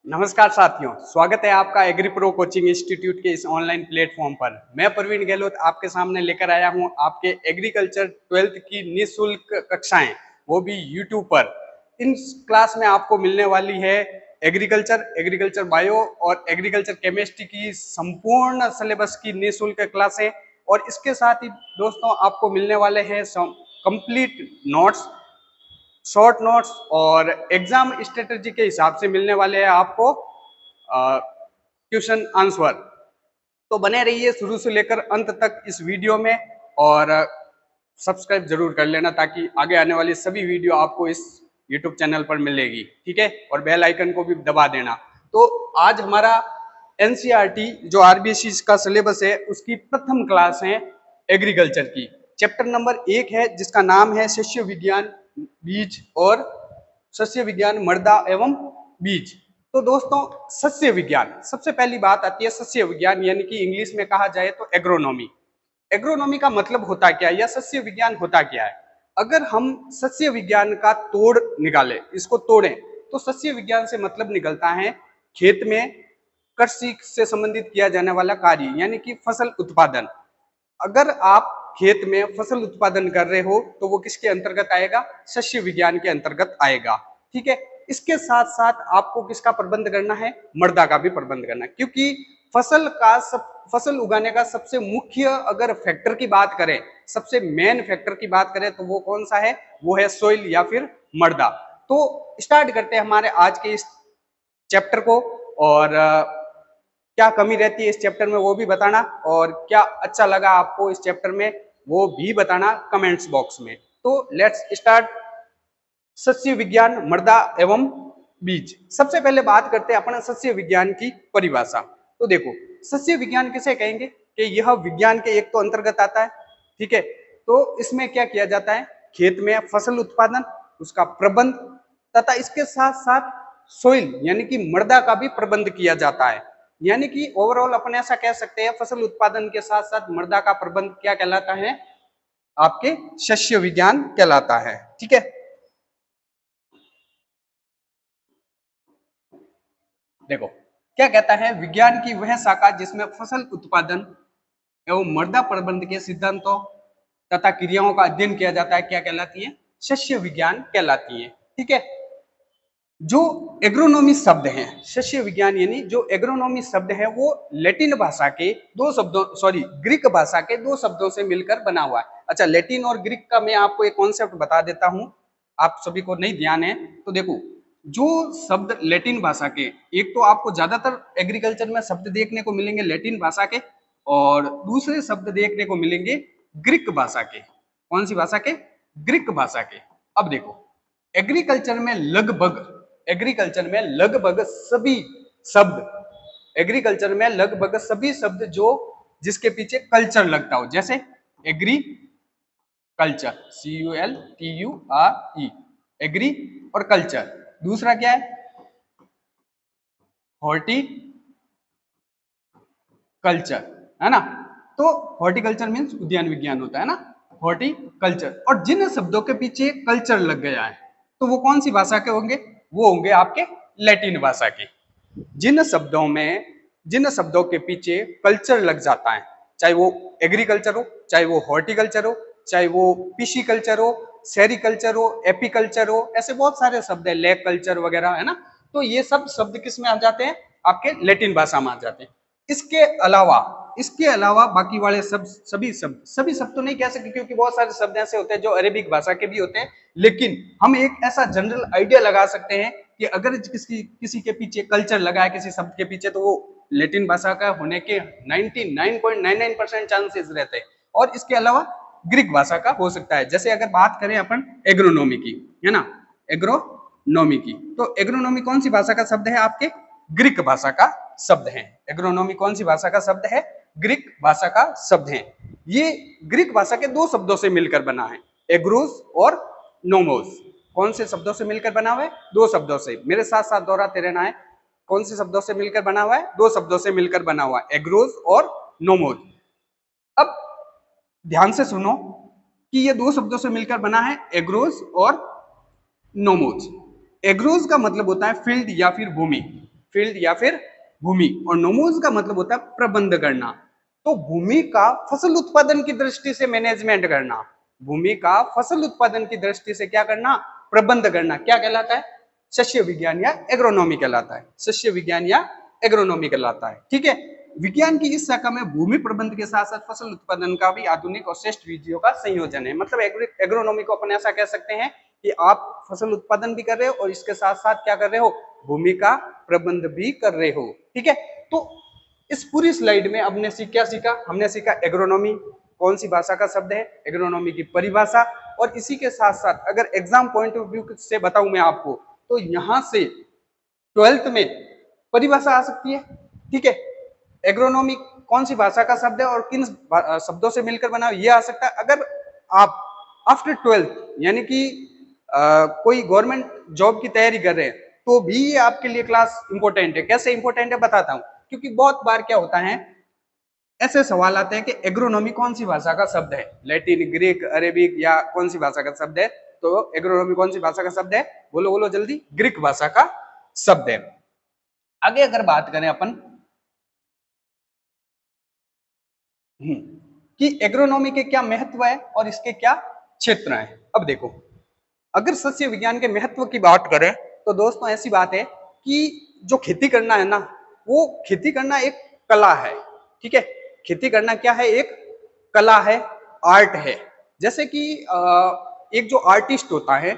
नमस्कार साथियों, स्वागत है आपका एग्री प्रो कोचिंग इंस्टीट्यूट के इस ऑनलाइन प्लेटफॉर्म पर। मैं प्रवीण गहलोत आपके सामने लेकर आया हूं आपके एग्रीकल्चर 12th की निःशुल्क कक्षाएं, वो भी यूट्यूब पर। इन क्लास में आपको मिलने वाली है एग्रीकल्चर बायो और एग्रीकल्चर केमिस्ट्री की संपूर्ण सिलेबस की निःशुल्क क्लासें, और इसके साथ ही दोस्तों आपको मिलने वाले हैं कंप्लीट नोट्स, शॉर्ट नोट्स, और एग्जाम स्ट्रेटेजी के हिसाब से मिलने वाले हैं आपको क्वेश्चन आंसर। तो बने रहिए शुरू से लेकर अंत तक इस वीडियो में, और सब्सक्राइब जरूर कर लेना ताकि आगे आने वाली सभी वीडियो आपको इस यूट्यूब चैनल पर मिलेगी, ठीक है। और बेल आइकन को भी दबा देना। तो आज हमारा एनसीईआरटी जो आरबीएसई का सिलेबस है उसकी प्रथम क्लास है एग्रीकल्चर की। चैप्टर नंबर 1 है जिसका नाम है सस्य विज्ञान बीज और सस्य विज्ञान मृदा एवं बीज। तो दोस्तों सस्य विज्ञान, सबसे पहली बात आती है सस्य विज्ञान, यानी कि इंग्लिश में कहा जाए तो एग्रोनॉमी। एग्रोनॉमी का मतलब होता क्या है या सस्य विज्ञान होता क्या है? अगर हम सस्य विज्ञान का तोड़ निकालें, इसको तोड़ें, तो सस्य विज्ञान से मतलब निकलता है खेत में कृषि से संबंधित किया जाने वाला कार्य, यानी कि फसल उत्पादन। अगर आप खेत में फसल उत्पादन कर रहे हो तो वो किसके अंतर्गत आएगा? सस्य विज्ञान के अंतर्गत आएगा, ठीक है। इसके साथ साथ आपको किसका प्रबंध करना है? मृदा का भी प्रबंध करना है, क्योंकि फसल उगाने का सबसे मुख्य अगर फैक्टर की बात करें, सबसे मेन फैक्टर की बात करें तो वो कौन सा है? वो है सोइल या फिर मृदा। तो स्टार्ट करते हैं हमारे आज के इस चैप्टर को, और क्या कमी रहती है इस चैप्टर में वो भी बताना, और क्या अच्छा लगा आपको इस चैप्टर में वो भी बताना कमेंट्स बॉक्स में। तो लेट्स स्टार्ट सस्य विज्ञान मृदा एवं बीज। सबसे पहले बात करते हैं अपन सस्य विज्ञान की परिभाषा। तो देखो, सस्य विज्ञान किसे कहेंगे कि यह विज्ञान के एक तो अंतर्गत आता है, ठीक है। तो इसमें क्या किया जाता है? खेत में फसल उत्पादन, उसका प्रबंध, तथा इसके साथ साथ सोइल यानी कि मृदा का भी प्रबंध किया जाता है। यानी कि ओवरऑल अपन ऐसा कह सकते हैं फसल उत्पादन के साथ साथ मृदा का प्रबंध क्या कहलाता है? आपके सस्य विज्ञान कहलाता है, ठीक है। देखो क्या कहता है, विज्ञान की वह शाखा जिसमें फसल उत्पादन एवं मृदा प्रबंध के सिद्धांतों तथा क्रियाओं का अध्ययन किया जाता है, क्या कहलाती है? सस्य विज्ञान कहलाती है, ठीक है। जो एग्रोनॉमी शब्द है, सस्य विज्ञान यानी जो एग्रोनॉमी शब्द है वो लैटिन भाषा के ग्रीक भाषा के दो शब्दों से मिलकर बना हुआ है। अच्छा, लैटिन और ग्रीक का मैं आपको एक कॉन्सेप्ट बता देता हूं, आप सभी को नहीं ध्यान है तो देखो, जो शब्द लैटिन भाषा के, एक तो आपको ज्यादातर एग्रीकल्चर में शब्द देखने को मिलेंगे लैटिन भाषा के, और दूसरे शब्द देखने को मिलेंगे ग्रीक भाषा के। कौन सी भाषा के? ग्रीक भाषा के। अब देखो, एग्रीकल्चर में लगभग सभी शब्द जो जिसके पीछे कल्चर लगता हो, जैसे एग्री कल्चर, CULTURE, एग्री और कल्चर। दूसरा क्या है? हॉर्टी कल्चर, है ना। तो हॉर्टिकल्चर मीन्स उद्यान विज्ञान होता है ना, हॉर्टिकल्चर। और जिन शब्दों के पीछे कल्चर लग गया है तो वो कौन सी भाषा के होंगे? वो होंगे आपके लैटिन भाषा के। जिन शब्दों के पीछे कल्चर लग जाता है, चाहे वो एग्रीकल्चर हो, चाहे वो हॉर्टिकल्चर हो, चाहे वो पिशीकल्चर हो, सेरिकल्चर हो, एपीकल्चर हो, ऐसे बहुत सारे शब्द है, लेक कल्चर वगैरह, है ना। तो ये सब शब्द किस में आ जाते हैं? आपके लैटिन भाषा में आ जाते हैं। इसके अलावा बाकी वाले सभी शब्द तो नहीं कह सकते, क्योंकि बहुत सारे शब्द ऐसे होते हैं जो अरेबिक भाषा के भी होते हैं, लेकिन हम एक ऐसा जनरल आइडिया लगा सकते हैं कि अगर किसी के पीछे कल्चर लगा है, किसी शब्द के पीछे, तो वो लैटिन भाषा का होने के 99.99% चांसेस रहते हैं। और इसके अलावा ग्रीक भाषा का हो सकता है। जैसे अगर बात करें अपन एग्रोनॉमी की, है ना, एग्रोनॉमी की, तो एग्रोनॉमी कौन सी भाषा का शब्द है? आपके ग्रीक भाषा का शब्द है। एग्रोनॉमी कौन सी भाषा का शब्द है? ग्रीक भाषा का शब्द है। ये ग्रीक भाषा के दो शब्दों से मिलकर बना है, एग्रोस और नोमोस। कौन से शब्दों से मिलकर बना हुआ है? दो शब्दों से। मेरे साथ साथ दोहराते रहना है, कौन से शब्दों से मिलकर बना हुआ है? दो शब्दों से मिलकर बना हुआ है, एग्रोस और नोमोस। अब ध्यान से सुनो कि ये दो शब्दों से मिलकर बना है, एग्रोस और नोमोस। एग्रोस का मतलब होता है फील्ड या फिर भूमि। फील्ड या फिर भूमि, और नोमोज का मतलब होता है प्रबंध करना। तो भूमि का फसल उत्पादन की दृष्टि से मैनेजमेंट करना, भूमि का फसल उत्पादन की दृष्टि से क्या करना, प्रबंध करना, क्या कहलाता है, सस्य विज्ञान या एग्रोनॉमी कहलाता है, सस्य विज्ञान या एग्रोनॉमी कहलाता है। ठीक है, विज्ञान की इस शाखा में भूमि प्रबंध के साथ साथ फसल उत्पादन का भी आधुनिक और श्रेष्ठ विधियों का संयोजन है। मतलब एग्रोनॉमी को अपन ऐसा कह सकते हैं कि आप फसल उत्पादन भी कर रहे हो और इसके साथ साथ क्या कर रहे हो, भूमि का प्रबंध भी कर रहे हो। ठीक है, तो इस पूरी स्लाइड में हमने क्या सीखा, हमने सीखा एग्रोनॉमी कौन सी भाषा का शब्द है, एग्रोनॉमी की परिभाषा, और इसी के साथ साथ अगर एग्जाम पॉइंट ऑफ व्यू से बताऊं मैं आपको, तो यहां से 12th में परिभाषा आ सकती है। ठीक है, एग्रोनॉमी कौन सी भाषा का शब्द है और किन शब्दों से मिलकर बना ये आ सकता है। अगर आप आफ्टर 12th यानी कि कोई गवर्नमेंट जॉब की तैयारी कर रहे हैं तो भी ये आपके लिए क्लास इंपॉर्टेंट है। कैसे इंपॉर्टेंट है बताता हूं, क्योंकि बहुत बार क्या होता है, ऐसे सवाल आते हैं कि एग्रोनॉमी कौन सी भाषा का शब्द है, लैटिन, ग्रीक, अरेबिक या कौन सी भाषा का शब्द है। तो एग्रोनॉमी कौन सी भाषा का शब्द है, बोलो बोलो जल्दी, ग्रीक भाषा का शब्द है। आगे अगर बात करें अपन कि एग्रोनॉमी के क्या महत्व है और इसके क्या क्षेत्र हैं। अब देखो, अगर सस्य विज्ञान के महत्व की बात करें तो दोस्तों ऐसी बात है कि जो खेती करना है ना, वो खेती करना एक कला है। ठीक है, खेती करना क्या है, एक कला है, आर्ट है। जैसे कि एक जो आर्टिस्ट होता है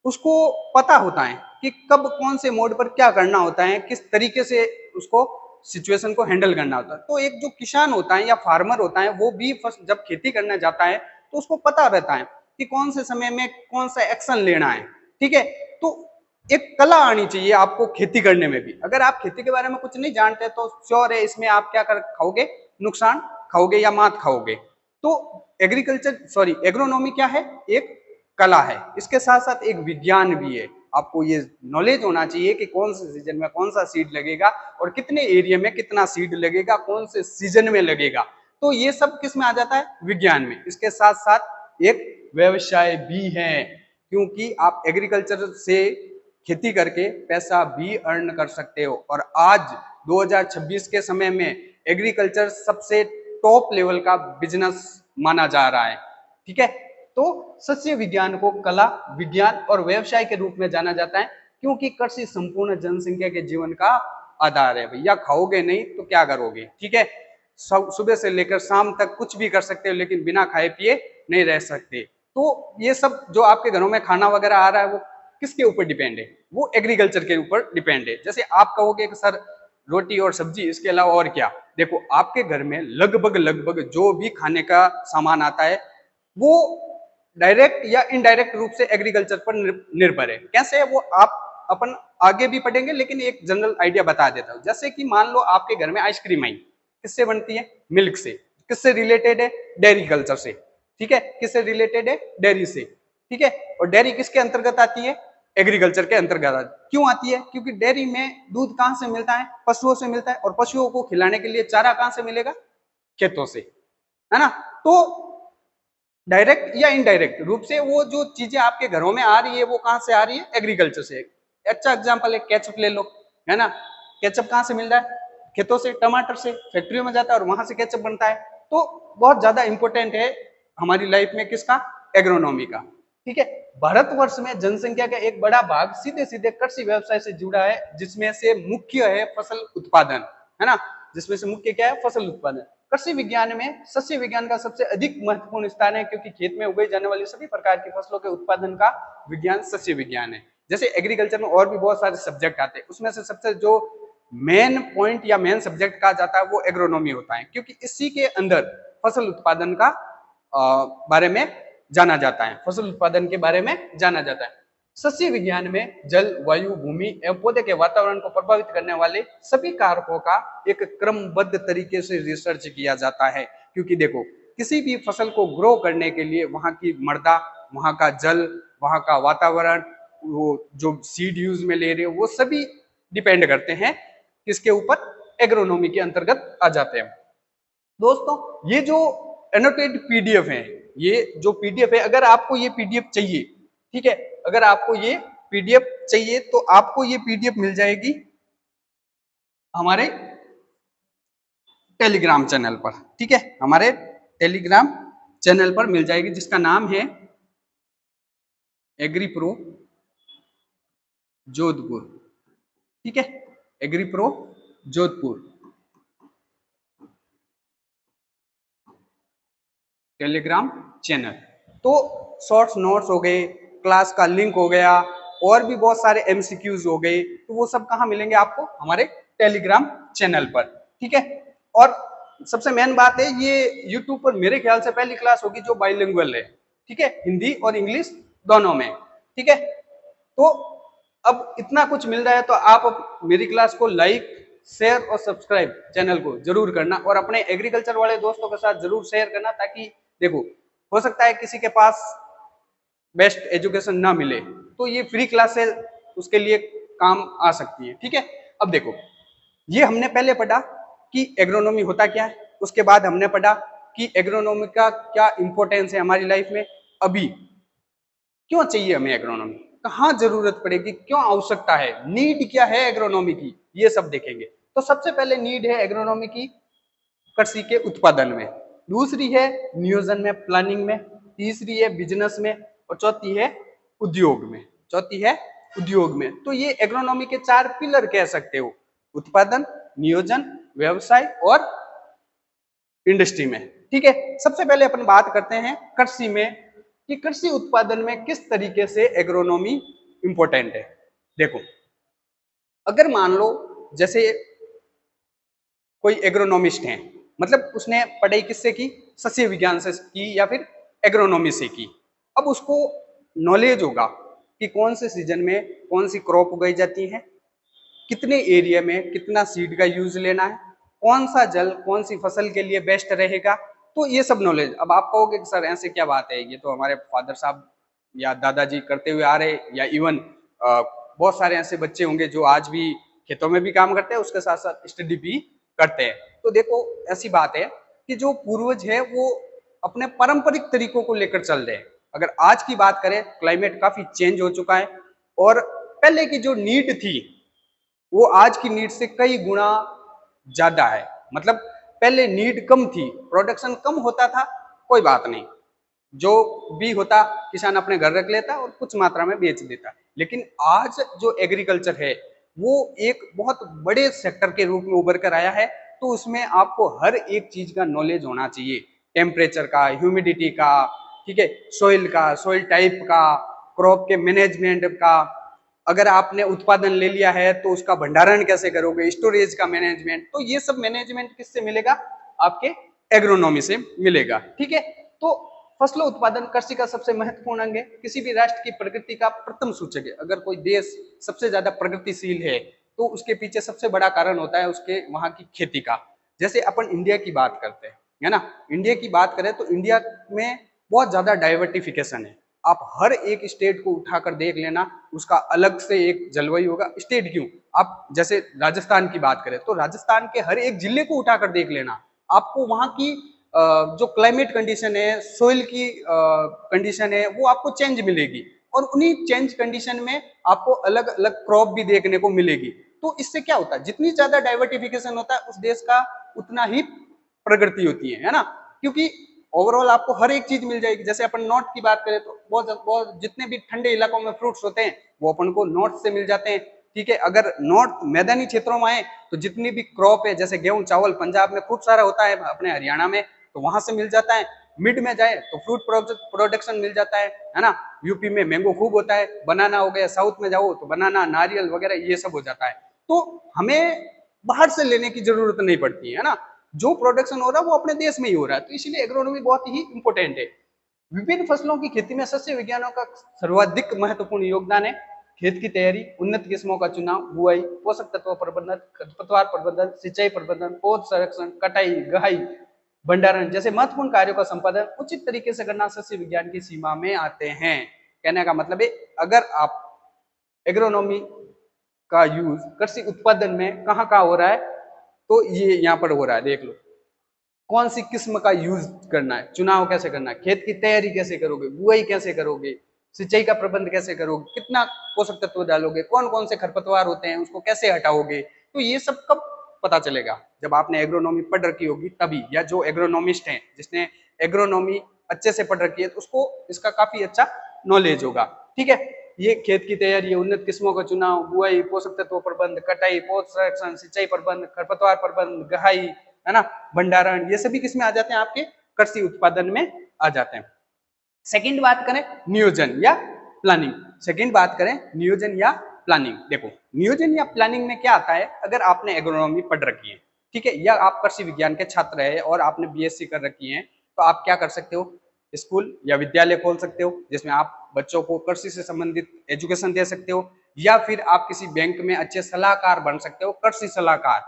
उसको पता होता है कि कब कौन से मोड पर क्या करना होता है, किस तरीके से उसको सिचुएशन को हैंडल करना होता है। तो एक जो किसान होता है या फार्मर होता है वो भी जब खेती करने जाता है तो उसको पता रहता है कि कौन से समय में कौन सा एक्शन लेना है। ठीक है, तो एक कला आनी चाहिए आपको खेती करने में भी। अगर आप खेती के बारे में कुछ नहीं जानते तो श्योर है इसमें आप क्या कर खाओगे, नुकसान खाओगे या मात खाओगे। तो एग्रोनॉमी क्या है, एक कला है, इसके साथ साथ एक विज्ञान भी है। आपको ये नॉलेज होना चाहिए कि कौन से सीजन में कौन सा सीड लगेगा और कितने एरिया में कितना सीड लगेगा, कौन से सीजन में लगेगा। तो ये सब किस में आ जाता है, विज्ञान में। इसके साथ साथ एक व्यवसाय भी है, क्योंकि आप एग्रीकल्चर से खेती करके पैसा भी अर्न कर सकते हो। और आज 2026 के समय में एग्रीकल्चर सबसे टॉप लेवल का बिजनेस माना जा रहा है। ठीक है, तो सस्य विज्ञान को कला, विज्ञान और व्यवसाय के रूप में जाना जाता है, क्योंकि कृषि संपूर्ण जनसंख्या के जीवन का आधार है। भैया खाओगे नहीं तो क्या करोगे। ठीक है, सुबह से लेकर शाम तक कुछ भी कर सकते हो लेकिन बिना खाए पिए नहीं रह सकते। तो ये सब जो आपके घरों में खाना वगैरह आ रहा है वो किसके ऊपर डिपेंड है, वो एग्रीकल्चर के ऊपर डिपेंड है। जैसे आप कहोगे कि सर रोटी और सब्जी इसके अलावा और क्या, देखो आपके घर में लगभग जो भी खाने का सामान आता है वो डायरेक्ट या इनडायरेक्ट रूप से एग्रीकल्चर पर निर्भर है। कैसे है वो आप अपन आगे भी पढ़ेंगे, लेकिन एक जनरल आइडिया बता देता हूँ। जैसे कि मान लो आपके घर में आइसक्रीम आई, किससे बनती है, मिल्क से। किससे रिलेटेड है, डेयरी कल्चर से। ठीक है, किससे रिलेटेड है, डेयरी से। ठीक है, और डेयरी किसके अंतर्गत आती है, एग्रीकल्चर के अंतर्गत आती है। क्यों आती है, क्योंकि डेयरी में दूध कहाँ से मिलता है, पशुओं से मिलता है, और पशुओं को खिलाने के लिए चारा कहाँ से मिलेगा, खेतों से, है ना। तो डायरेक्ट या इनडायरेक्ट रूप से वो जो चीजें आपके घरों में आ रही है वो कहां से आ रही है, एग्रीकल्चर से। अच्छा एग्जांपल है केचप ले लो, है ना। केचप कहां से मिल रहा है, खेतों से, टमाटर से फैक्ट्रियों में जाता है और वहां से केचप बनता है। तो बहुत ज्यादा इंपॉर्टेंट है हमारी लाइफ में किसका, एग्रोनॉमी का। ठीक है, भारतवर्ष में जनसंख्या का एक बड़ा भाग सीधे सीधे कृषि व्यवसाय से जुड़ा है, जिसमें से मुख्य है फसल उत्पादन, है ना। जिसमें से मुख्य क्या है, फसल उत्पादन। कृषि विज्ञान में सस्य विज्ञान का सबसे अधिक महत्वपूर्ण स्थान है, क्योंकि खेत में उगाई जाने वाली सभी प्रकार की फसलों के उत्पादन का विज्ञान सस्य विज्ञान है। जैसे एग्रीकल्चर में और भी बहुत सारे सब्जेक्ट आते हैं, उसमें से सबसे जो मेन पॉइंट या मेन सब्जेक्ट कहा जाता है वो एग्रोनॉमी होता है, क्योंकि इसी के अंदर फसल उत्पादन का बारे में जाना जाता है, फसल उत्पादन के बारे में जाना जाता है। सस्य विज्ञान में जल, वायु, भूमि एवं पौधे के वातावरण को प्रभावित करने वाले सभी कारकों का एक क्रमबद्ध तरीके से रिसर्च किया जाता है। क्योंकि देखो किसी भी फसल को ग्रो करने के लिए वहां की मृदा, वहां का जल, वहां का वातावरण, वो जो सीड यूज में ले रहे हो वो सभी डिपेंड करते हैं किसके ऊपर, एग्रोनॉमी के अंतर्गत आ जाते हैं। दोस्तों ये जो एनोटेड पीडीएफ है, ये जो पीडीएफ है, अगर आपको ये पीडीएफ चाहिए, ठीक है, अगर आपको ये पीडीएफ चाहिए तो आपको ये पीडीएफ मिल जाएगी हमारे टेलीग्राम चैनल पर, ठीक है, हमारे टेलीग्राम चैनल पर मिल जाएगी, जिसका नाम है एग्री प्रो जोधपुर, ठीक है, agri pro Jodhpur telegram channel. तो शॉर्ट्स नोट्स हो गए, क्लास का लिंक हो गया, और भी बहुत सारे एमसीक्यूज हो गए, तो वो सब कहाँ मिलेंगे आपको? हमारे टेलीग्राम चैनल पर, ठीक है। और सबसे मेन बात है, ये यूट्यूब पर मेरे ख्याल से पहली क्लास होगी जो बाइलिंगुअल है, ठीक है, हिंदी और इंग्लिश दोनों में, ठीक है। तो अब इतना कुछ मिल रहा है, तो आप मेरी क्लास को लाइक, शेयर और सब्सक्राइब चैनल को जरूर करना, और अपने एग्रीकल्चर वाले दोस्तों के साथ जरूर शेयर करना, ताकि देखो हो सकता है किसी के पास बेस्ट एजुकेशन ना मिले, तो ये फ्री क्लासेस उसके लिए काम आ सकती है, ठीक है। अब देखो, ये हमने पहले पढ़ा कि एग्रोनॉमी होता क्या है, उसके बाद हमने पढ़ा कि एग्रोनॉमी का क्या इंपॉर्टेंस है हमारी लाइफ में, अभी क्यों चाहिए हमें एग्रोनॉमी, कहाँ जरूरत पड़ेगी, क्यों आवश्यकता है, नीड क्या है एग्रोनॉमी की, ये सब देखेंगे। तो सबसे पहले नीड है एग्रोनॉमी की कृषि के उत्पादन में, दूसरी है नियोजन में, प्लानिंग में, तीसरी है बिजनेस में, और चौथी है उद्योग में, चौथी है उद्योग में। तो ये एग्रोनॉमी के चार पिलर कह सकते हो, उत्पादन, नियोजन, व्यवसाय और इंडस्ट्री में, ठीक है। सबसे पहले अपन बात करते हैं कृषि में, कि कृषि उत्पादन में किस तरीके से एग्रोनॉमी इंपॉर्टेंट है। देखो, अगर मान लो जैसे कोई एग्रोनॉमिस्ट है, मतलब उसने पढ़ाई किससे की, सस्य विज्ञान से की या फिर एग्रोनॉमी से की। अब उसको नॉलेज होगा कि कौन से सीजन में कौन सी क्रॉप उगाई जाती है, कितने एरिया में कितना सीड का यूज लेना है, कौन सा जल कौन सी फसल के लिए बेस्ट रहेगा, तो ये सब नॉलेज। अब आप कहोगे कि सर ऐसे क्या बात है, ये तो हमारे फादर साहब या दादाजी करते हुए आ रहे, या इवन बहुत सारे ऐसे बच्चे होंगे जो आज भी खेतों में भी काम करते हैं, उसके साथ साथ स्टडी भी करते हैं। तो देखो, ऐसी बात है कि जो पूर्वज है वो अपने पारंपरिक तरीकों को लेकर चल रहे हैं। अगर आज की बात करें, क्लाइमेट काफी चेंज हो चुका है, और पहले की जो नीड थी वो आज की नीड से कई गुना ज्यादा है। मतलब पहले नीड कम थी, प्रोडक्शन कम होता था, कोई बात नहीं, जो भी होता किसान अपने घर रख लेता और कुछ मात्रा में बेच देता। लेकिन आज जो एग्रीकल्चर है वो एक बहुत बड़े सेक्टर के रूप में उभर कर आया है, तो उसमें आपको हर एक चीज का नॉलेज होना चाहिए, टेम्परेचर का, ह्यूमिडिटी का, ठीक है, सोइल का, सोइल टाइप का, क्रॉप के मैनेजमेंट का, अगर आपने उत्पादन ले लिया है तो उसका भंडारण कैसे करोगे, स्टोरेज का मैनेजमेंट, तो ये सब मैनेजमेंट किससे मिलेगा, आपके एग्रोनॉमी से मिलेगा, ठीक है। तो फसलों उत्पादन कृषि का सबसे महत्वपूर्ण अंग है, किसी भी राष्ट्र की प्रगति का प्रथम सूचक है। अगर कोई देश सबसे ज्यादा प्रगतिशील है तो उसके पीछे सबसे बड़ा कारण होता है उसके वहां की खेती का। जैसे अपन इंडिया की बात करते हैं, है ना, इंडिया की बात करें तो इंडिया में बहुत ज्यादा डाइवर्टिफिकेशन है। आप हर एक स्टेट को उठाकर देख लेना, उसका अलग से एक जलवायु होगा। स्टेट क्यों, आप जैसे राजस्थान की बात करें तो राजस्थान के हर एक जिले को उठाकर देख लेना, आपको वहां की जो क्लाइमेट कंडीशन है, सोइल की कंडीशन है, वो आपको चेंज मिलेगी, और उन्हीं चेंज कंडीशन में आपको अलग अलग क्रॉप भी देखने को मिलेगी। तो इससे क्या होता है, जितनी ज्यादा डाइवर्टिफिकेशन होता है उस देश का उतना ही प्रगति होती है ना, क्योंकि ओवरऑल आपको हर एक चीज मिल जाएगी। जैसे अपन नॉर्थ की बात करें तो बहुत जितने भी ठंडे इलाकों में फ्रूट्स होते हैं वो अपन को नॉर्थ से मिल जाते हैं, ठीक है। अगर नॉर्थ मैदानी क्षेत्रों में आए तो जितनी भी क्रॉप है, जैसे गेहूं चावल पंजाब में खूब सारा होता है, अपने हरियाणा में तो वहां से मिल जाता है। मिड में जाए तो फ्रूट प्रोडक्शन मिल जाता है ना, यूपी में मैंगो खूब होता है, बनाना हो गया, साउथ में जाओ तो बनाना, नारियल वगैरह ये सब हो जाता है। तो हमें बाहर से लेने की जरूरत नहीं पड़ती है ना, जो प्रोडक्शन हो रहा है वो अपने देश में ही हो रहा है। तो इसलिए एग्रोनॉमी बहुत ही इंपॉर्टेंट है। विभिन्न फसलों की खेती में सस्य विज्ञानों का सर्वाधिक महत्वपूर्ण योगदान है। खेत की तैयारी, उन्नत किस्मों का चुनाव, बुआई, पोषक तत्व प्रबंधन, खरपतवार प्रबंधन, सिंचाई प्रबंधन, पौध संरक्षण, कटाई, गहाई, भंडारण जैसे महत्वपूर्ण कार्यों का संपादन उचित तरीके से करना सस्य विज्ञान की सीमा में आते हैं। कहने का मतलब है, अगर आप एग्रोनॉमी का यूज कृषि उत्पादन में कहाँ कहाँ हो रहा है, तो ये यहाँ पर हो रहा है, देख लो कौन सी किस्म का यूज करना है, चुनाव कैसे करना है, खेत की तैयारी कैसे करोगे, बुआई कैसे करोगे, सिंचाई का प्रबंध कैसे करोगे, कितना पोषक तत्व डालोगे, कौन कौन से खरपतवार होते हैं उसको कैसे हटाओगे, तो ये सब कब पता चलेगा, जब आपने एग्रोनॉमी पढ़ रखी होगी तभी, या जो एग्रोनॉमिस्ट हैं जिसने एग्रोनॉमी अच्छे से पढ़ रखी है तो उसको इसका काफी अच्छा नॉलेज होगा। ठीक है, ये खेत की तैयारी, उन्नत किस्मों का चुनाव, बुआई, पोषक तत्व प्रबंध, कटाई, पौध संरक्षण, सिंचाई प्रबंध, खरपतवार प्रबंध, गहाई, है ना, भंडारण, ये सभी किसमें आ जाते हैं, आपके कृषि उत्पादन में आ जाते हैं। सेकंड बात करें नियोजन या प्लानिंग, सेकंड बात करें नियोजन या प्लानिंग। देखो नियोजन या प्लानिंग में क्या आता है, अगर आपने एग्रोनॉमी पढ़ रखी है, ठीक है, या आप कृषि विज्ञान के छात्र है और आपने बीएससी कर रखी है, तो आप क्या कर सकते हो, स्कूल या विद्यालय खोल सकते हो जिसमें आप बच्चों को कृषि से संबंधित एजुकेशन दे सकते हो, या फिर आप किसी बैंक में अच्छे सलाहकार बन सकते हो, कृषि सलाहकार,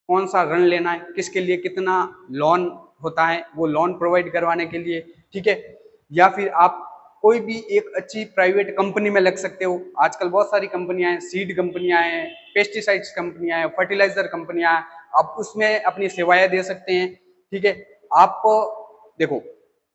कौन सा ऋण लेना है, किसके लिए कितना लोन होता है, वो लोन प्रोवाइड करवाने के लिए। ठीक है, या फिर आप कोई भी एक अच्छी प्राइवेट कंपनी में लग सकते हो, आजकल बहुत सारी कंपनियां हैं, सीड कंपनियां हैं, पेस्टिसाइड्स कंपनियां हैं, फर्टिलाइजर कंपनियां हैं, आप उसमें अपनी सेवाएं दे सकते हैं। ठीक है, आप देखो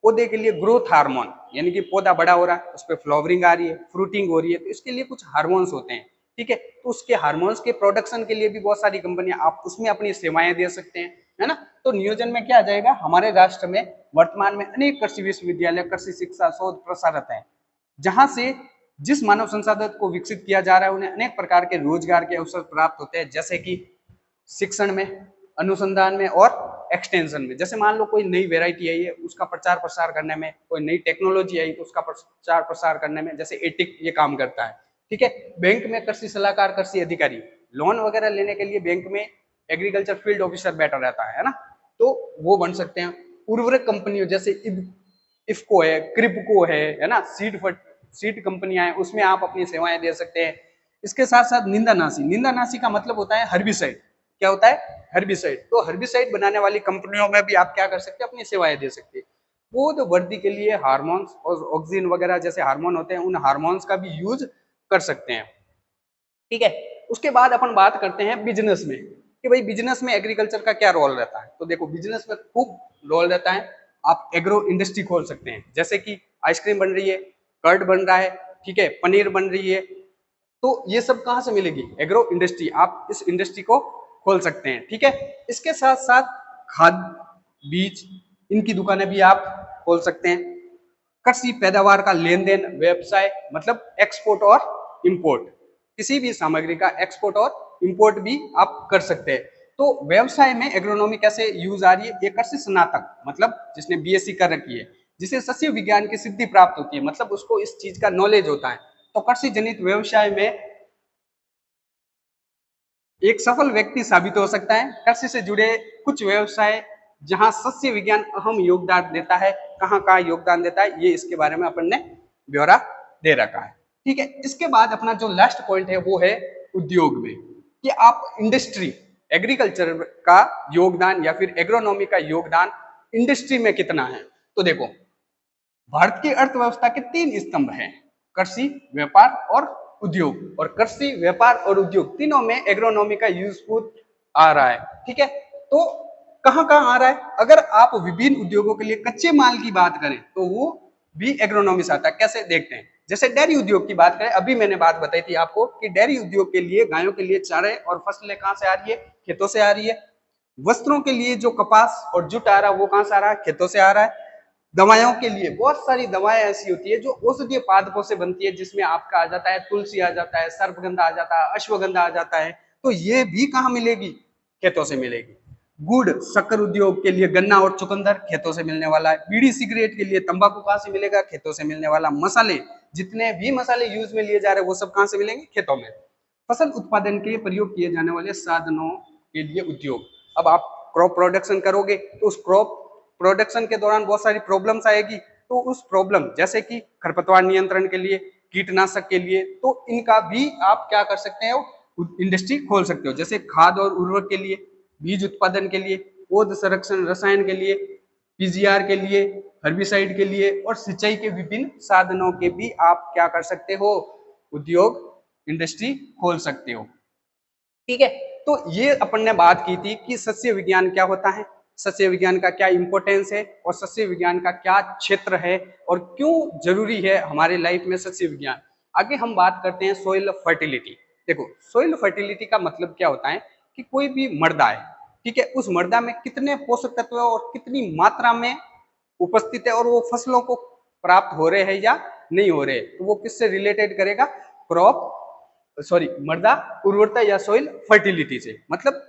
पौधे के लिए ग्रोथ हार्मोन, यानी कि पौधा बड़ा हो रहा है, उस पर फ्लावरिंग आ रही है, फ्रूटिंग हो रही है, तो इसके लिए कुछ हार्मोन्स होते हैं। ठीक है, तो उसके हार्मोन्स के प्रोडक्शन के लिए भी बहुत सारी कंपनियां, आप उसमें अपनी सेवाएं दे सकते हैं, है ना। तो नियोजन में क्या आ जाएगा, हमारे राष्ट्र में वर्तमान में अनेक कृषि विश्वविद्यालय, कृषि शिक्षा शोध प्रसारत है, जहां से जिस मानव संसाधन को विकसित किया जा रहा है उन्हें अनेक प्रकार के रोजगार के अवसर प्राप्त होते हैं, जैसे कि शिक्षण में, अनुसंधान में और एक्सटेंशन में। जैसे मान लो कोई नई वेराइटी आई है, उसका प्रचार प्रसार करने में, कोई नई टेक्नोलॉजी आई उसका प्रचार प्रसार करने में, जैसे एटिक ये काम करता है। ठीक है, बैंक में कृषि सलाहकार, कृषि अधिकारी, लोन वगैरह लेने के लिए बैंक में एग्रीकल्चर फील्ड ऑफिसर बैठा रहता है ना, तो वो बन सकते हैं। उर्वरक कंपनियों जैसे इफको है, क्रिपको है ना, सीड कंपनियां हैं, उसमें आप अपनी सेवाएं दे सकते हैं। इसके साथ साथ निंदानाशी, निंदानाशी का मतलब होता है हर्बिसाइड। क्या होता है, हर्बिसाइड। तो हर्बिसाइड बनाने वाली कंपनियों में भी आप क्या कर सकते हैं, अपनी सेवाएं दे सकते हैं। पौध वृद्धि के लिए हार्मोन्स और ऑक्सीजन वगैरह जैसे हार्मोन होते हैं, उन हार्मोन्स का भी यूज कर सकते हैं। ठीक है, उसके बाद अपन बात करते हैं बिजनेस में, कि भाई बिजनेस में एग्रीकल्चर का क्या रोल रहता है। तो देखो बिजनेस में खूब रोल रहता है, आप एग्रो इंडस्ट्री खोल सकते हैं, जैसे कि आइसक्रीम बन रही है, कर्ड बन रहा है, ठीक है, पनीर बन रही है, तो ये सब कहां से मिलेगी, एग्रो इंडस्ट्री, आप इस इंडस्ट्री को खोल सकते हैं। ठीक है, इसके साथ साथ खाद, बीज, इनकी दुकानें भी आप खोल सकते हैं। कृषि पैदावार का लेन देन व्यवसाय, मतलब एक्सपोर्ट और इंपोर्ट, किसी भी सामग्री का एक्सपोर्ट और इंपोर्ट भी आप कर सकते हैं। तो व्यवसाय में एग्रोनॉमी कैसे यूज आ रही है, ये कृषि स्नातक, मतलब जिसने बीएससी कर रखी है, जिसे सस्य विज्ञान की सिद्धि प्राप्त होती है, मतलब उसको इस चीज का नॉलेज होता है, तो कृषि जनित व्यवसाय में एक सफल व्यक्ति साबित हो सकता है। कृषि से जुड़े कुछ व्यवसाय जहां सस्य विज्ञान अहम योगदान देता है, कहाँ कहाँ योगदान देता है, ये इसके बारे में अपन ने ब्यौरा दे रखा है। ठीक है, इसके बाद अपना जो लास्ट पॉइंट है वो है उद्योग में, कि आप इंडस्ट्री, एग्रीकल्चर का योगदान या फिर एग्रोनॉमी का योगदान इंडस्ट्री में कितना है। तो देखो भारत की अर्थव्यवस्था के 3 स्तंभ हैं, कृषि, व्यापार और उद्योग, और कृषि, व्यापार और उद्योग तीनों में एग्रोनॉमी का यूजफुल आ रहा है। ठीक है, तो कहां कहां आ रहा है, अगर आप विभिन्न उद्योगों के लिए कच्चे माल की बात करें तो वो भी एग्रोनॉमी से आता है। कैसे, देखते हैं। जैसे डेयरी उद्योग की बात करें, अभी मैंने बात बताई थी आपको कि डेयरी उद्योग के लिए गायों के लिए चारे और फसलें कहां से आ रही है, खेतों से आ रही है। वस्त्रों के लिए जो कपास और जूट आ रहा है वो कहां से आ रहा है, खेतों से आ रहा है। दवाओं के लिए बहुत सारी दवाएं ऐसी होती है जो औषधीय पादपों से बनती है, जिसमें आपका आ जाता है तुलसी, आ जाता है सर्पगंधा, आ जाता है अश्वगंधा, आ जाता है, तो ये भी कहाँ मिलेगी, खेतों से मिलेगी। गुड़, शक्कर उद्योग के लिए गन्ना और चुकंदर खेतों से मिलने वाला है। बीड़ी सिगरेट के लिए तंबाकू कहाँ से मिलेगा, खेतों से मिलने वाला। मसाले, जितने भी मसाले यूज में लिए जा रहे हैं वो सब कहाँ से मिलेंगे, खेतों में। फसल उत्पादन के लिए प्रयोग किए जाने वाले साधनों के लिए उद्योग, अब आप क्रॉप प्रोडक्शन करोगे तो उस क्रॉप प्रोडक्शन के दौरान बहुत सारी प्रॉब्लम्स आएगी, तो उस प्रॉब्लम जैसे कि खरपतवार नियंत्रण के लिए, कीटनाशक के लिए, तो इनका भी आप क्या कर सकते हो, इंडस्ट्री खोल सकते हो। जैसे खाद और उर्वरक के लिए, बीज उत्पादन के लिए, पौध संरक्षण रसायन के लिए, पीजीआर के लिए, हर्बिसाइड के लिए और सिंचाई के विभिन्न साधनों के भी आप क्या कर सकते हो, उद्योग, इंडस्ट्री खोल सकते हो। ठीक है, तो ये अपन ने बात की थी कि सस्य विज्ञान क्या होता है, सस्य विज्ञान का क्या इंपॉर्टेंस है और सस्य विज्ञान का क्या क्षेत्र है और क्यों जरूरी है हमारे लाइफ में सस्य विज्ञान। आगे हम बात करते हैं सोइल फर्टिलिटी। देखो सोइल फर्टिलिटी का मतलब क्या होता है कि कोई भी मृदा है, ठीक है, उस मृदा में कितने पोषक तत्व और कितनी मात्रा में उपस्थित है और वो फसलों को प्राप्त हो रहे हैं या नहीं हो रहे, तो वो किससे रिलेटेड करेगा, मृदा उर्वरता या सॉइल फर्टिलिटी से। मतलब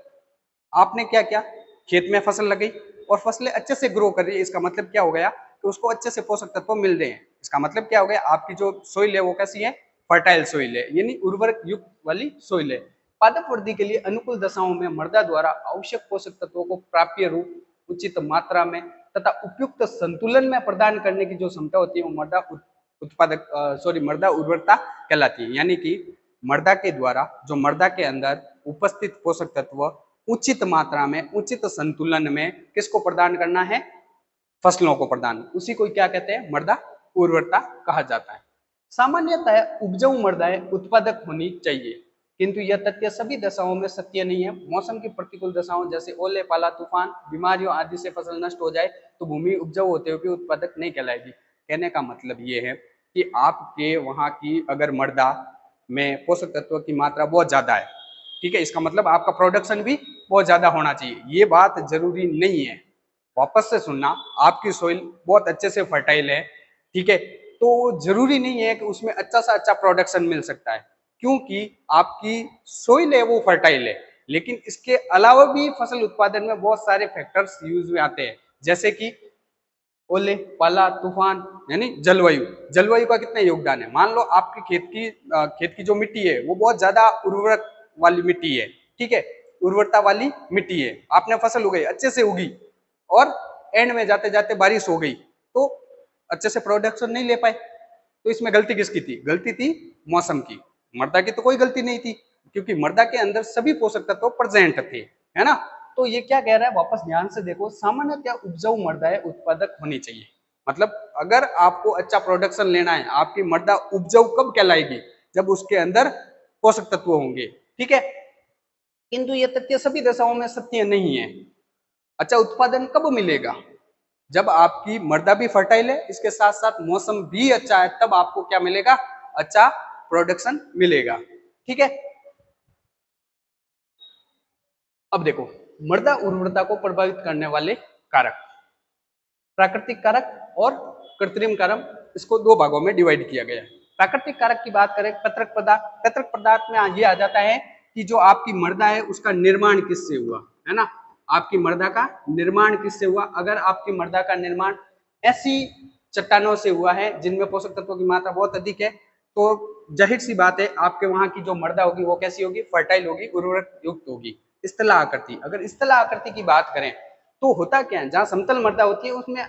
आपने क्या किया, खेत में फसल लगाई और फसलें अच्छे से ग्रो कर रही है, इसका मतलब क्या हो गया कि उसको अच्छे से पोषक तत्व मिल रहे हैं। इसका मतलब क्या हो गया, आपकी जो सोइल है वो कैसी है, फर्टाइल सोइल है, यानी उर्वरक युक्त वाली सोइल है। पादप वृद्धि के लिए अनुकूल दशाओं में मृदा द्वारा आवश्यक पोषक तत्वों को प्राप्य रूप, उचित मात्रा में तथा उपयुक्त संतुलन में प्रदान करने की जो क्षमता होती है वो मृदा उर्वरता कहलाती है। यानी कि मृदा के द्वारा जो मृदा के अंदर उपस्थित पोषक तत्व उचित मात्रा में, उचित संतुलन में किसको प्रदान करना है, फसलों को प्रदान, उसी को क्या कहते हैं, मृदा उर्वरता कहा जाता है। सामान्यतः उपजाऊ मृदाएं उत्पादक होनी चाहिए, किंतु यह तथ्य सभी दशाओं में सत्य नहीं है। मौसम की प्रतिकूल दशाओं जैसे ओले, पाला, तूफान, बीमारियों आदि से फसल नष्ट हो जाए तो भूमि उपजाऊ होते हुए भी उत्पादक नहीं कहलाएगी। कहने का मतलब ये है कि आपके वहां की अगर मृदा में पोषक तत्व की मात्रा बहुत ज्यादा है, ठीक है, इसका मतलब आपका प्रोडक्शन भी बहुत ज्यादा होना चाहिए, ये बात जरूरी नहीं है। वापस से सुनना, आपकी सोइल बहुत अच्छे से फर्टाइल है, ठीक है, तो जरूरी नहीं है कि उसमें अच्छा सा अच्छा प्रोडक्शन मिल सकता है, क्योंकि आपकी सोइल है वो फर्टाइल है, लेकिन इसके अलावा भी फसल उत्पादन में बहुत सारे फैक्टर्स यूज में आते हैं, जैसे कि ओले, पाला, तूफान, यानी जलवायु। जलवायु का कितना योगदान है, मान लो आपके खेत की जो मिट्टी है वो बहुत ज्यादा उर्वरक वाली मिट्टी है, ठीक है, उर्वरता वाली मिट्टी है, आपने फसल उगाई, अच्छे से उगी और एंड में जाते जाते बारिश हो गई तो अच्छे से प्रोडक्शन नहीं ले पाए, तो इसमें गलती किसकी थी, गलती थी मौसम की। मृदा की तो कोई गलती नहीं थी, क्योंकि मृदा के अंदर सभी पोषक तत्व प्रेजेंट थे, है ना। तो ये क्या कह रहा है, वापस ध्यान से देखो, सामान्यतः उपजाऊ मृदाएं उत्पादक होनी चाहिए। मतलब अगर आपको अच्छा प्रोडक्शन लेना है, आपकी मृदा उपजाऊ कब कहलाएगी, जब उसके अंदर पोषक तत्व होंगे, ठीक है। किंतु ये तथ्य सभी दशाओं में सत्य नहीं है। अच्छा उत्पादन कब मिलेगा, जब आपकी मृदा भी फर्टाइल है, इसके साथ साथ मौसम भी अच्छा है, तब आपको क्या मिलेगा, अच्छा प्रोडक्शन मिलेगा, ठीक है। अब देखो, मृदा उर्वरता को प्रभावित करने वाले कारक, प्राकृतिक कारक और कृत्रिम कारक, इसको दो भागों में डिवाइड किया गया है। प्राकृतिक कारक की बात करें, कृत्रिम पदार्थ में ये आ जाता है कि जो आपकी मृदा है उसका निर्माण किससे हुआ, है ना, आपकी मृदा का निर्माण किससे हुआ। अगर आपकी मृदा का निर्माण ऐसी चट्टानों से हुआ है जिनमें पोषक तत्वों की मात्रा बहुत अधिक है, तो जाहिर सी बात है आपके वहां की जो मृदा होगी वो कैसी होगी, फर्टाइल होगी, उर्वरक युक्त होगी। स्थला आकृति, अगर स्थला आकृति की बात करें तो होता क्या है, जहां समतल मृदा होती है उसमें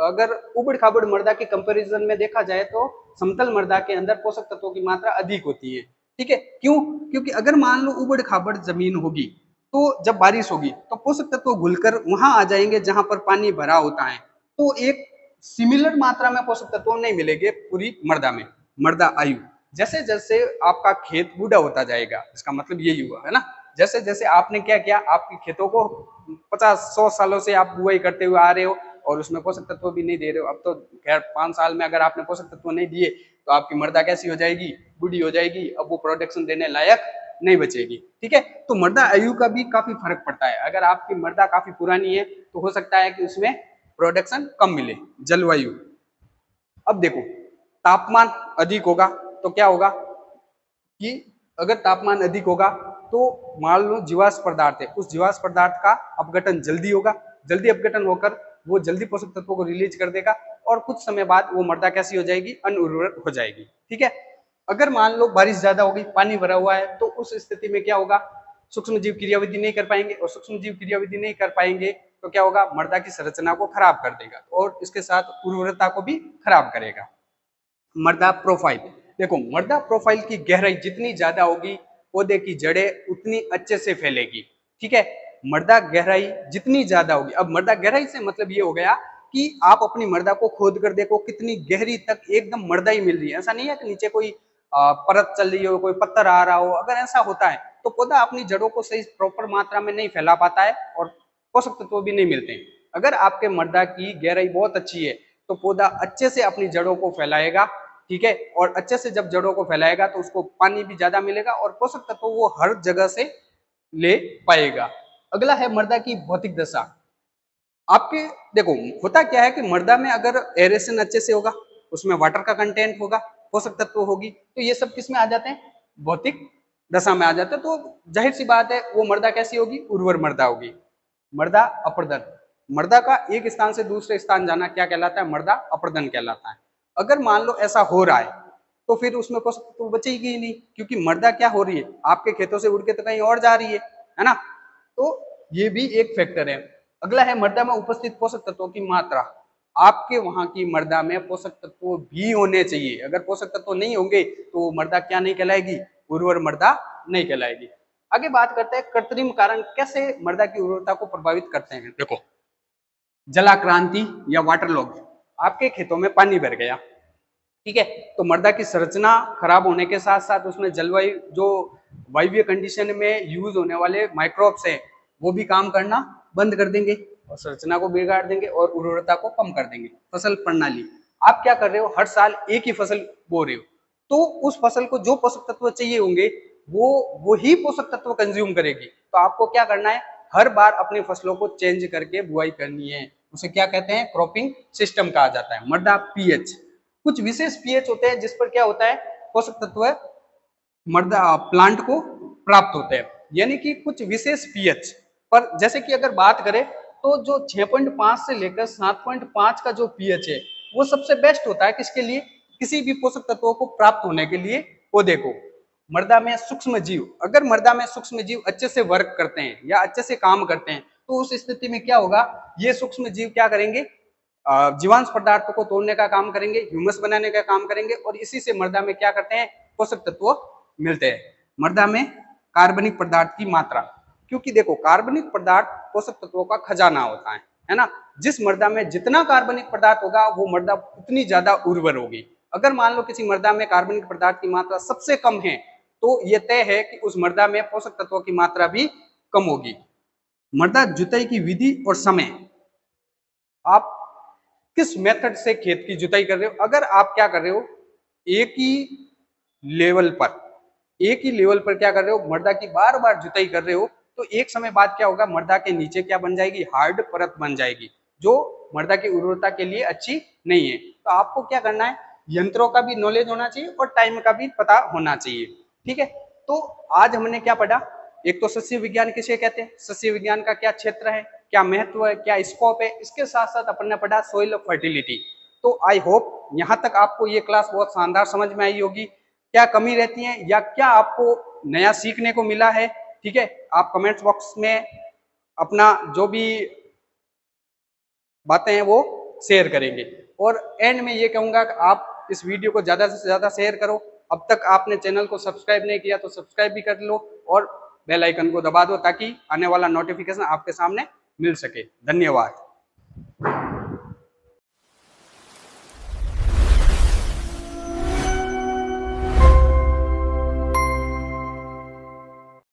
अगर उबड़ खाबड़ मृदा के कंपैरिजन में देखा जाए तो समतल मृदा के अंदर पोषक तत्वों की मात्रा अधिक होती है, ठीक है। क्यों, क्योंकि अगर मान लो उबड़ खाबड़ जमीन होगी तो जब बारिश होगी तो पोषक तत्व घुलकर वहां आ जाएंगे जहां पर पानी भरा होता है, तो एक सिमिलर मात्रा में पोषक तत्व नहीं मिलेंगे पूरी मृदा में। मृदा आयु, जैसे जैसे आपका खेत बूढ़ा होता जाएगा, इसका मतलब यही हुआ, है ना, जैसे जैसे आपने क्या किया, आपके खेतों को 50-100 सालों से आप बुआई करते हुए आ रहे हो और उसमें पोषक तत्व भी नहीं दे रहे हो, अब तो खैर 5 साल में अगर आपने पोषक तत्व नहीं दिए तो आपकी मृदा कैसी हो जाएगी, बूढ़ी हो जाएगी, अब वो प्रोडक्शन देने लायक नहीं बचेगी, ठीक है। तो मृदा आयु का भी काफी फर्क पड़ता है, अगर आपकी मृदा काफी पुरानी है तो हो सकता है कि उसमें प्रोडक्शन कम मिले। जलवायु, अब देखो तापमान अधिक होगा तो क्या होगा कि अगर तापमान अधिक होगा तो मान लो जीवाश्म पदार्थ है, उस जीवाश्म पदार्थ का अपघटन जल्दी होगा, जल्दी अपघटन होकर वो जल्दी पोषक तत्वों को रिलीज कर देगा और कुछ समय बाद वो मृदा कैसी हो जाएगी, अनउर्वर हो जाएगी, ठीक है। अगर मान लो बारिश ज्यादा होगी, पानी भरा हुआ है, तो उस स्थिति में क्या होगा, सूक्ष्म जीव क्रियाविधि नहीं कर पाएंगे और सूक्ष्म जीव क्रियाविधि नहीं कर पाएंगे तो क्या होगा, मृदा की संरचना को खराब कर देगा और इसके साथ उर्वरता को भी खराब करेगा। मृदा प्रोफाइल, देखो मृदा प्रोफाइल की गहराई जितनी ज्यादा होगी पौधे की जड़ें उतनी अच्छे से फैलेगी, ठीक है। मृदा गहराई जितनी ज्यादा होगी, अब मृदा गहराई से मतलब ये हो गया कि आप अपनी मृदा को खोद कर देखो कितनी गहरी तक एकदम मृदा ही मिल रही है, ऐसा नहीं है कि नीचे कोई परत चल रही हो, कोई पत्थर आ रहा हो, अगर ऐसा होता है तो पौधा अपनी जड़ों को सही प्रॉपर मात्रा में नहीं फैला पाता है और पोषक तत्व भी नहीं मिलते हैं। अगर आपके मृदा की गहराई बहुत अच्छी है तो पौधा अच्छे से अपनी जड़ों को फैलाएगा, ठीक है, और अच्छे से जब जड़ों को फैलाएगा तो उसको पानी भी ज्यादा मिलेगा और पोषक तत्व वो हर जगह से ले पाएगा। अगला है मृदा की भौतिक दशा। आपके देखो होता क्या है कि मृदा में अगर एरेशन अच्छे से होगा, उसमें वाटर का कंटेंट होगा, पोषक तत्व होगी, तो ये सब किस में आ जाते हैं, भौतिक दशा में आ जाते हैं। तो जाहिर सी बात है वो मृदा कैसी होगी, उर्वर मृदा होगी। मृदा अपर्दन, मृदा का एक स्थान से दूसरे स्थान जाना क्या कहलाता है, मृदा अपर्दन कहलाता है। अगर मान लो ऐसा हो रहा है तो फिर उसमें पोषक तत्व बचेगी ही नहीं, क्योंकि मृदा क्या हो रही है, आपके खेतों से उड़ के तो कहीं और जा रही है ना। तो ये भी एक फैक्टर है। अगला है मृदा में उपस्थित पोषक तत्वों की मात्रा। आपके वहां की मृदा में पोषक तत्व भी होने चाहिए। अगर पोषक तत्व नहीं होंगे तो मृदा क्या नहीं कहलाएगी, उर्वर मृदा नहीं कहलाएगी। आगे बात करते हैं कृत्रिम कारण कैसे मृदा की उर्वरता को प्रभावित करते हैं। देखो, जलाक्रांति या वाटर लॉग, आपके खेतों में पानी भर गया, ठीक है, तो मृदा की संरचना खराब होने के साथ साथ उसमें जलवायु जो वायवीय कंडीशन में यूज होने वाले माइक्रोब्स हैं वो भी काम करना बंद कर देंगे और संरचना को बिगाड़ देंगे और उर्वरता को कम कर देंगे। फसल प्रणाली, आप क्या कर रहे हो, हर साल एक ही फसल बो रहे हो, तो उस फसल को जो पोषक तत्व चाहिए होंगे वो ही पोषक तत्व कंज्यूम करेगी। तो आपको क्या करना है, हर बार अपनी फसलों को चेंज करके बुआई करनी है। उसे क्या कहते हैं, क्रॉपिंग सिस्टम कहा जाता है। मृदा पीएच, कुछ विशेष पीएच होते हैं जिस पर क्या होता है, पोषक तत्व मृदा प्लांट को प्राप्त होते हैं, यानी कि कुछ विशेष पीएच पर। जैसे कि अगर बात करें तो जो 6.5 से लेकर 7.5 का जो पीएच है वो सबसे बेस्ट होता है किसके लिए, किसी भी पोषक तत्वों को प्राप्त होने के लिए पौधे को। मृदा में सूक्ष्म जीव, अगर मृदा में सूक्ष्म जीव अच्छे से वर्क करते हैं या अच्छे से काम करते हैं तो उस स्थिति में क्या होगा, ये सूक्ष्म जीव क्या करेंगे, जीवांश पदार्थों को तोड़ने का काम करेंगे, ह्यूमस बनाने का काम करेंगे और इसी से मृदा में क्या करते हैं, पोषक तत्व मिलते हैं। मृदा में कार्बनिक पदार्थ की मात्रा, क्योंकि देखो कार्बनिक पदार्थ पोषक तत्वों का खजाना होता है ना। जिस मृदा में जितना कार्बनिक पदार्थ होगा वो मृदा उतनी ज्यादा उर्वर होगी। अगर मान लो किसी मृदा में कार्बनिक पदार्थ की मात्रा सबसे कम है तो यह तय है कि उस मृदा में पोषक तत्वों की मात्रा भी कम होगी। मृदा जुताई की विधि और समय, आप किस मेथड से खेत की जुताई कर रहे हो। अगर आप क्या कर रहे हो, एक ही लेवल पर क्या कर रहे हो, मृदा की बार बार जुताई कर रहे हो, तो एक समय बाद क्या होगा, मृदा के नीचे क्या बन जाएगी, हार्ड परत बन जाएगी जो मृदा की उर्वरता के लिए अच्छी नहीं है। तो आपको क्या करना है, यंत्रों का भी नॉलेज होना चाहिए और टाइम का भी पता होना चाहिए, ठीक है। तो आज हमने क्या पढ़ा, एक तो सस्य विज्ञान किसे कहते हैं, सस्य विज्ञान का क्या क्षेत्र है, क्या महत्व है, क्या स्कोप है, इसके साथ साथ अपन ने पढ़ा सोइल फर्टिलिटी। तो आई होप यहाँ तक आपको ये क्लास बहुत शानदार समझ में आई होगी। क्या कमी रहती है या क्या आपको नया सीखने को मिला है, ठीक है, आप कमेंट्स बॉक्स में अपना जो भी बातें हैं वो शेयर करेंगे। और एंड में ये कहूंगा कि आप इस वीडियो को ज्यादा से ज्यादा शेयर करो। अब तक आपने चैनल को सब्सक्राइब नहीं किया तो सब्सक्राइब भी कर लो और बेल आइकन को दबा दो ताकि आने वाला नोटिफिकेशन आपके सामने मिल सके। धन्यवाद।